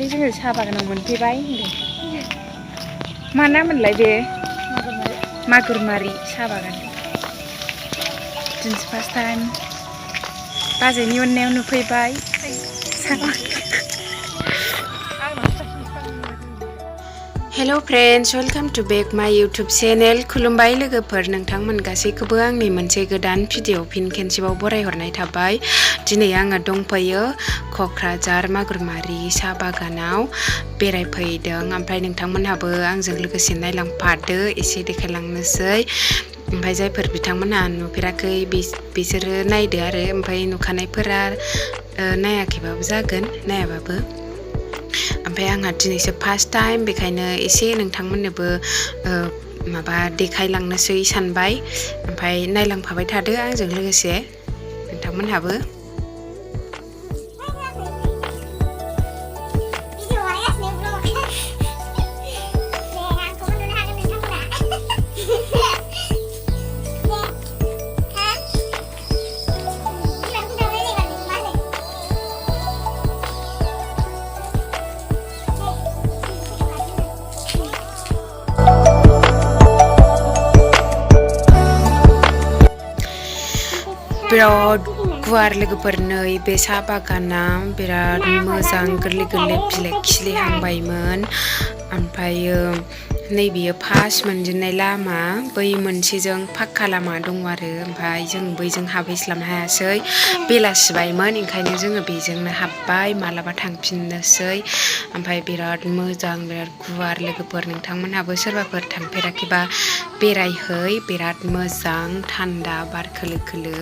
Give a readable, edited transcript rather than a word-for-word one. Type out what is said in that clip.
दाखालि जोङो साहा बागानाव मोनफैबाय होनदों मा नाममोनलाय बे मागुरमारि साहा बागान दिनैसो फार्स्ट टाइम बाजैनि अननायाव नुफैबाय hello friends welcome to back my YouTube channel खुलुमबाय लोगोफोर नोंथांमोन गासैखौबो आंनि मोनसे गोदान भिडिअ फिन खेनसेबाव बरायहरनाय थाबाय दिनै आङो दंफैयो क'क्राझार मागुरमारि साहा बागानाव बेरायफैदों ओमफ्राय नोंथांमोनहाबो आंजों लोगोसे नायलांफादो एसे देखायलांनोसै ओमफ्राय जायफोर बिथांमोनहा नुफेराखै बिसोरो नायदो आरो ओमफ्राय नुखानायफोरा नायाखैबाबो जागोन नायाबाबो ओमफ्राय आंहा दिनैसो फार्स्ट टाइम बेखायनो एसे नोंथांमोननोबो माबा देखायलांनोसै सानबाय ओमफ्राय नायलांफाबाय थादो आंजों लोगोसे नोंथांमोनहाबो बिराद गुवार लोगोफोर नै बे साहा बागाना बिराद मोजां गोरलै गोरलै बिलाइ खिलिहांबायमोन ओमफ्रायो नैबेयो फार्स्ट मोनजेननाय लामा बै मोनसेजों फाक्का लामा दङ आरो ओमफ्राय जों बैजों हाबहैस्लाबनो हायासै बेलासिबायमोन ओंखायनो जोङो बेजोंनो हाबबाय मालाबा थांफिननोसै ओमफ्राय बिराद मोजां बिराद गुवार लोगोफोर नोंथांमोनहाबो सोरबाफोर थांफेराखैबा बेरायहै बिराद मोजां थान्दा बार खोलो खोलो